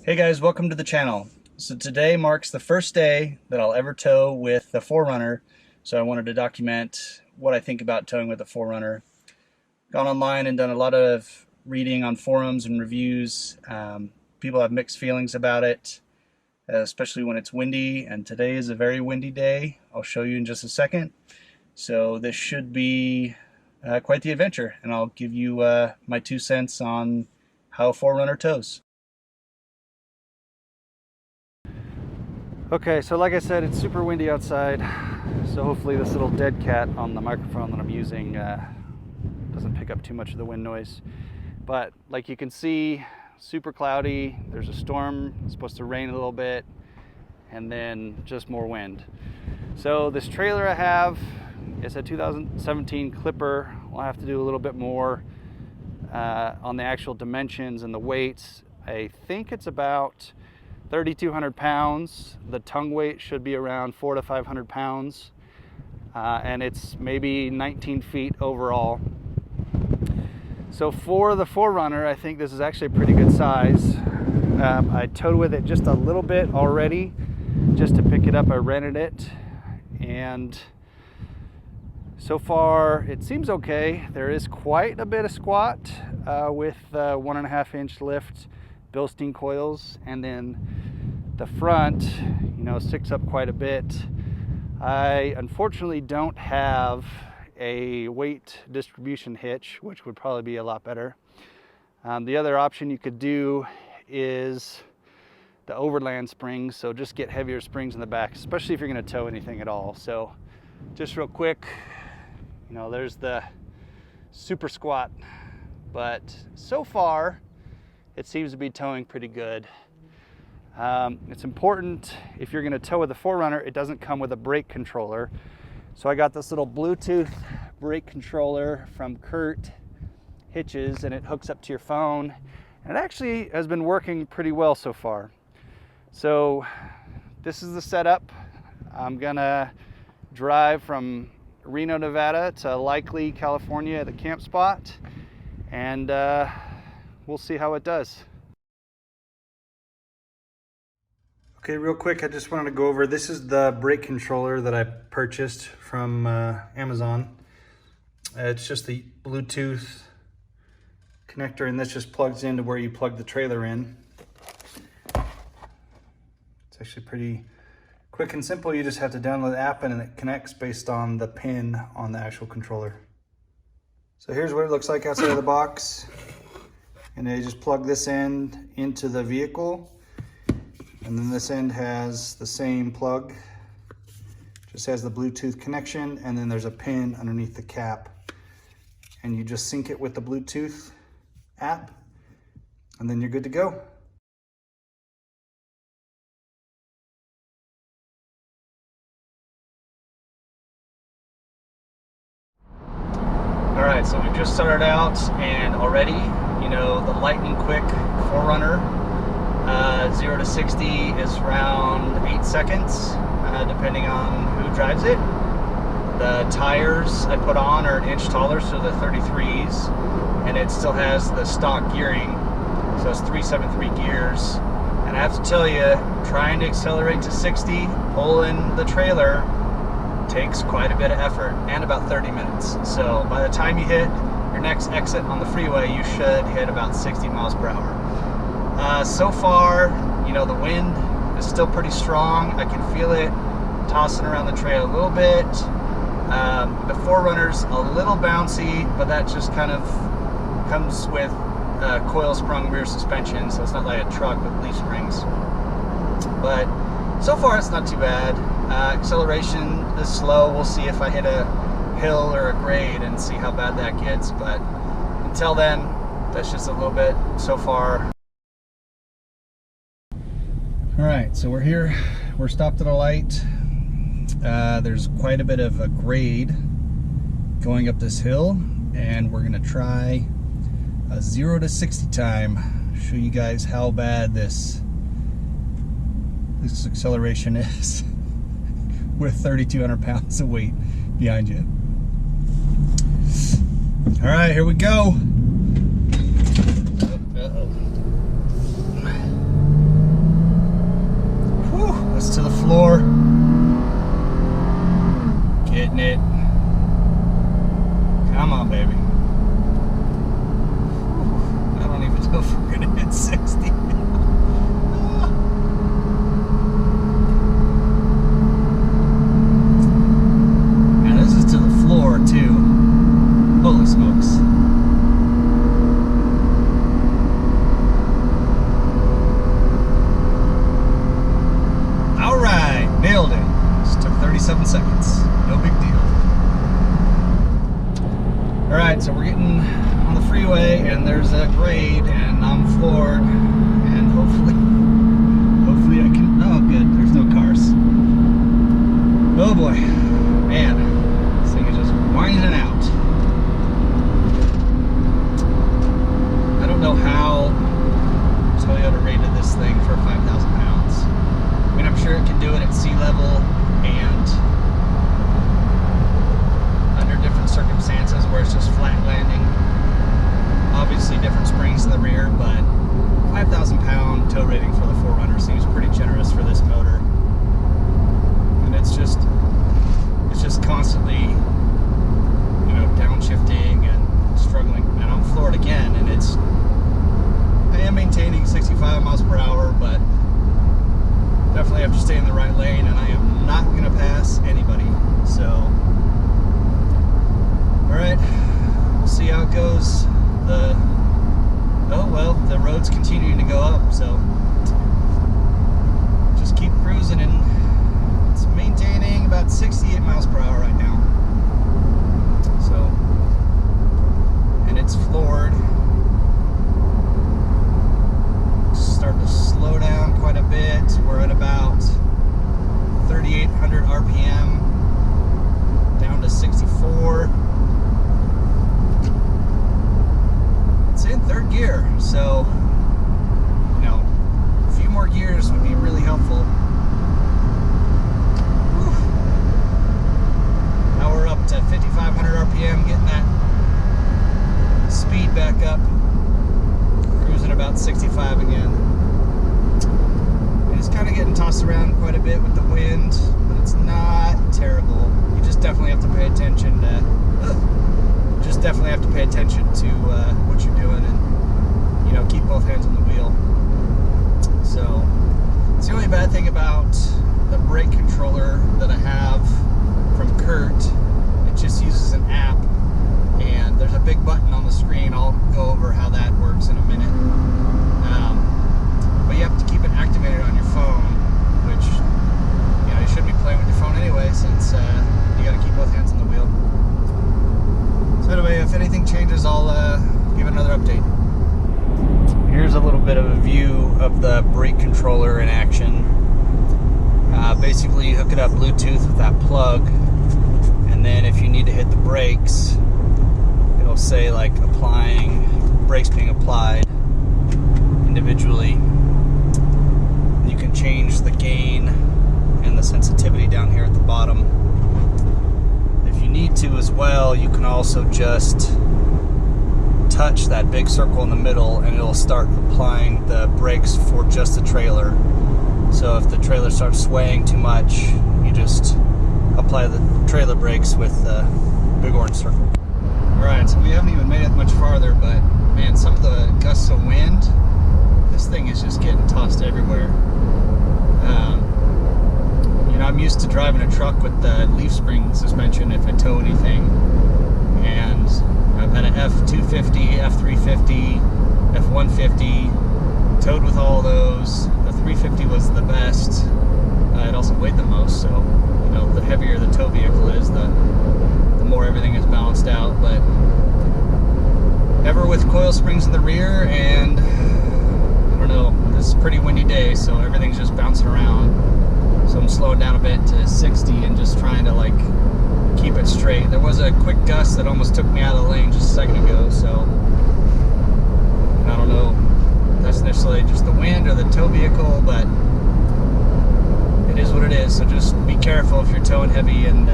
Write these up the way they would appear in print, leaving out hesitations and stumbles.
Hey guys, welcome to the channel. So today marks the first day that I'll ever tow with the 4Runner, so I wanted to document what I think about towing with the 4Runner. Gone online and done a lot of reading on forums and reviews. People have mixed feelings about it, especially when it's windy, and today is a very windy day. I'll show you in just a second. So this should be quite the adventure, and I'll give you my 2 cents on how a 4Runner tows. Okay, so like I said, it's super windy outside, so hopefully this little dead cat on the microphone that I'm using doesn't pick up too much of the wind noise. But like you can see, super cloudy, there's a storm, it's supposed to rain a little bit, and then just more wind. So this trailer I have is a 2017 Clipper. We'll have to do a little bit more on the actual dimensions and the weights. I think it's about 3,200 pounds. The tongue weight should be around 400 to 500 pounds. And it's maybe 19 feet overall. So for the 4Runner, I think this is actually a pretty good size. I towed with it just a little bit already, just to pick it up. I rented it, and so far it seems okay. There is quite a bit of squat with 1.5 inch lift Bilstein coils, and then the front, sticks up quite a bit. I unfortunately don't have a weight distribution hitch, which would probably be a lot better. The other option you could do is the overland springs, so just get heavier springs in the back, especially if you're going to tow anything at all. So just real quick, there's the super squat, but so far it seems to be towing pretty good. It's important, if you're going to tow with the 4Runner, it doesn't come with a brake controller. So I got this little Bluetooth brake controller from Kurt Hitches, and it hooks up to your phone. And it actually has been working pretty well so far. So this is the setup. I'm going to drive from Reno, Nevada to Likely, California, the camp spot, and we'll see how it does. Okay, real quick, I just wanted to go over, this is the brake controller that I purchased from Amazon. It's just the Bluetooth connector, and this just plugs into where you plug the trailer in. It's actually pretty quick and simple. You just have to download the app, and it connects based on the pin on the actual controller. So here's what it looks like outside of the box. And they just plug this end into the vehicle, and then this end has the same plug, just has the Bluetooth connection, and then there's a pin underneath the cap, and you just sync it with the Bluetooth app, and then you're good to go. All right, so we just started out, and already, the lightning quick 4Runner, 0 to 60 is around 8 seconds, depending on who drives it. The tires I put on are 1 inch taller, so the 33s, and it still has the stock gearing, so it's 373 gears. And I have to tell you, trying to accelerate to 60, pulling the trailer, takes quite a bit of effort, and about 30 minutes. So by the time you hit your next exit on the freeway, you should hit about 60 miles per hour. So far, the wind is still pretty strong. I can feel it tossing around the trail a little bit. The 4Runner's a little bouncy, but that just kind of comes with coil sprung rear suspension, so it's not like a truck with leaf springs. But so far it's not too bad. Acceleration is slow. We'll see if I hit a hill or a grade and see how bad that gets, but until then, that's just a little bit so far. All right, so we're here. We're stopped at a light. There's quite a bit of a grade going up this hill, and we're gonna try a 0 to 60 time. Show you guys how bad this acceleration is with 3,200 pounds of weight behind you. All right, here we go. Uh-oh. level and under different circumstances where it's just flat landing. Obviously different springs in the rear, but 5,000 pound tow rating for the 4Runner seems pretty generous for this motor. And it's just constantly, you know, downshifting and struggling. And I'm floored again, and I am maintaining 65 miles per hour, but definitely have to stay in the right lane, and I am not going to pass anybody. So, all right, we'll see how it goes. The road's continuing to go up, so just keep cruising, and it's maintaining about 68 miles per hour right now. So, and it's floored. Starting to slow down quite a bit. We're at about 3,800 RPM, down to 64. It's in third gear, so, you know, a few more gears would be really helpful. Whew. Now we're up to 5,500 RPM, getting that speed back up, cruising about 65 again. And it's kind of getting tossed around quite a bit with the wind, but it's not terrible. You just definitely have to pay attention to what you're doing, and, you know, keep both hands on the wheel. So it's the only bad thing about the brake controller that I have from Kurt. It just uses an app, and there's a big button on the screen. I'll go over how that works in a minute. But you have to keep it activated on your phone, which, you know, you shouldn't be playing with your phone anyway, since you got to keep both hands on the wheel. So anyway, if anything changes, I'll give another update. Here's a little bit of a view of the brake controller in action. Basically, you hook it up Bluetooth with that plug, and then if you need to hit the brakes, it'll say like brakes being applied individually. You can change the gain and the sensitivity down here at the bottom. If you need to as well, you can also just touch that big circle in the middle, and it'll start applying the brakes for just the trailer. So if the trailer starts swaying too much, you just apply the trailer brakes with the big orange circle. Alright, so we haven't even made it much farther, but man, some of the gusts of wind, this thing is just getting tossed everywhere. You know, I'm used to driving a truck with the leaf spring suspension if I tow anything, and I've had an F250, F350, F150, towed with all those. The 350 was the best. It also weighed the most, so, you know, the heavier the tow vehicle is, the more everything is balanced out. But ever with coil springs in the rear, and I don't know, this is a pretty windy day, so everything's just bouncing around. So I'm slowing down a bit to 60 and just trying to, like, keep it straight. There was a quick gust that almost took me out of the lane just a second ago, so I don't know if that's necessarily just the wind or the tow vehicle, but it is what it is. So just be careful if you're towing heavy, and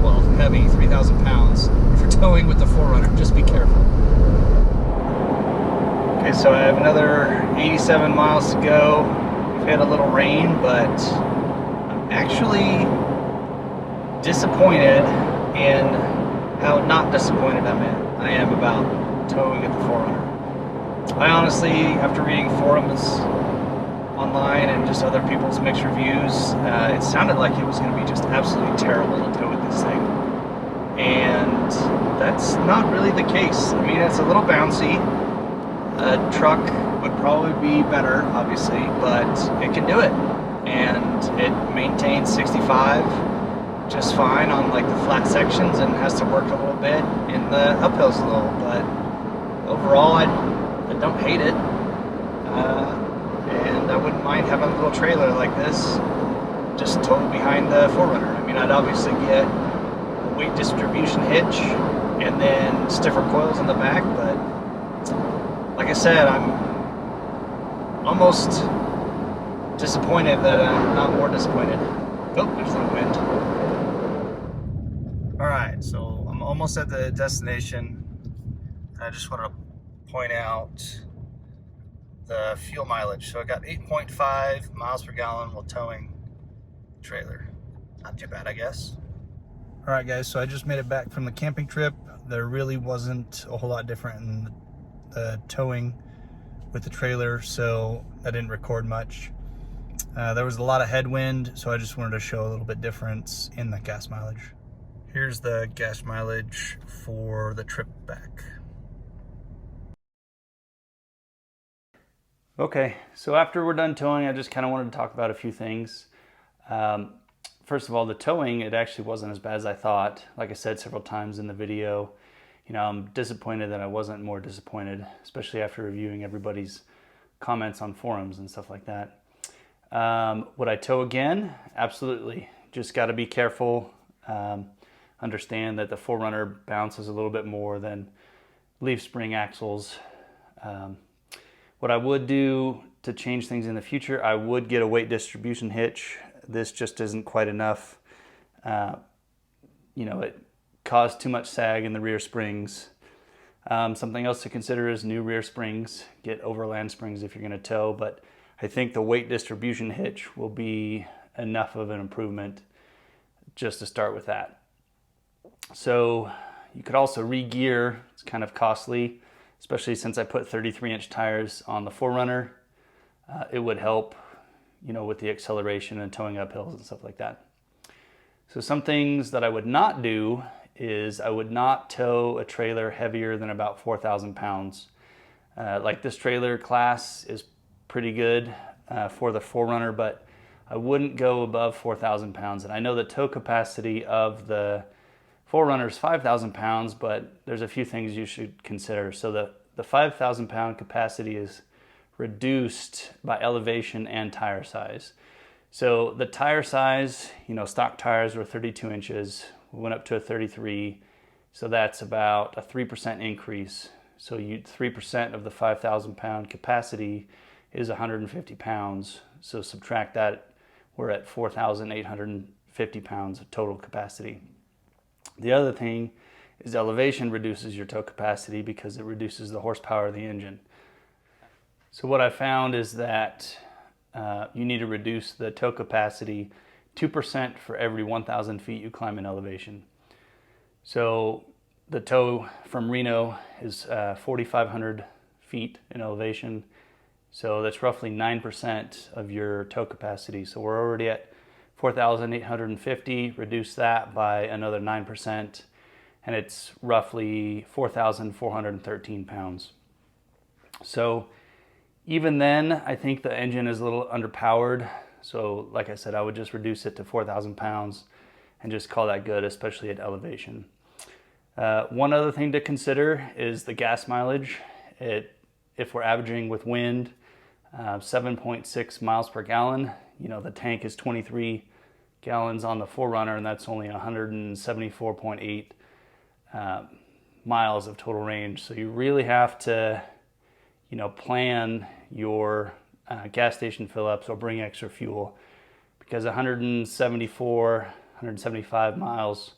well, heavy, 3,000 pounds. If you're towing with the 4Runner, just be careful. Okay, so I have another 87 miles to go. We've had a little rain, but I'm actually disappointed in how not disappointed I am about towing at the 4Runner. I honestly, after reading forums online and just other people's mixed reviews, it sounded like it was going to be just absolutely terrible to tow with this thing. And that's not really the case. I mean, it's a little bouncy. A truck would probably be better, obviously, but it can do it. And it maintains 65 just fine on like the flat sections, and has to work a little bit in the uphills a little, but overall I don't hate it. And I wouldn't mind having a little trailer like this just towed behind the 4Runner. I mean, I'd obviously get a weight distribution hitch and then stiffer coils in the back, but like I said, I'm almost disappointed that I'm not more disappointed. Oh, there's the wind. All right, so I'm almost at the destination. I just want to point out the fuel mileage. So I got 8.5 miles per gallon while towing the trailer. Not too bad, I guess. All right, guys, so I just made it back from the camping trip. There really wasn't a whole lot different in the towing with the trailer, so I didn't record much. There was a lot of headwind, so I just wanted to show a little bit difference in the gas mileage. Here's the gas mileage for the trip back. Okay, so after we're done towing, I just kind of wanted to talk about a few things. First of all, the towing, it actually wasn't as bad as I thought. Like I said several times in the video, I'm disappointed that I wasn't more disappointed, especially after reviewing everybody's comments on forums and stuff like that. Would I tow again? Absolutely. Just got to be careful. Understand that the 4Runner bounces a little bit more than leaf spring axles. What I would do to change things in the future, I would get a weight distribution hitch. This just isn't quite enough. It caused too much sag in the rear springs. Something else to consider is new rear springs. Get overland springs if you're going to tow, but I think the weight distribution hitch will be enough of an improvement just to start with that. So you could also re-gear. It's kind of costly, especially since I put 33-inch tires on the 4Runner. It would help, with the acceleration and towing up hills and stuff like that. So some things that I would not do is I would not tow a trailer heavier than about 4,000 pounds. Like this trailer class is pretty good for the 4Runner, but I wouldn't go above 4,000 pounds. And I know the tow capacity of the 4Runner is 5,000 pounds, but there's a few things you should consider. So the 5,000 pound capacity is reduced by elevation and tire size. So the tire size, stock tires were 32 inches, we went up to a 33, so that's about a 3% increase. So 3% of the 5,000 pound capacity is 150 pounds. So subtract that, we're at 4,850 pounds of total capacity. The other thing is elevation reduces your tow capacity because it reduces the horsepower of the engine. So what I found is that you need to reduce the tow capacity 2% for every 1,000 feet you climb in elevation. So the tow from Reno is 4,500 feet in elevation. So that's roughly 9% of your tow capacity. So we're already at 4,850, reduce that by another 9%, and it's roughly 4,413 pounds. So even then, I think the engine is a little underpowered. So like I said, I would just reduce it to 4,000 pounds and just call that good, especially at elevation. One other thing to consider is the gas mileage. If we're averaging with wind, 7.6 miles per gallon, the tank is 23 gallons on the 4Runner, and that's only 174.8 miles of total range. So you really have to plan your gas station fill-ups or bring extra fuel, because 175 miles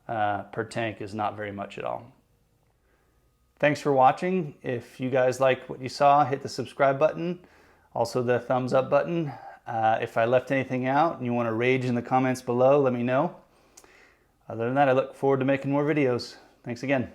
per tank is not very much at all. Thanks for watching. If you guys liked what you saw, hit the subscribe button, also the thumbs up button. If I left anything out and you want to rage in the comments below, let me know. Other than that, I look forward to making more videos. Thanks again.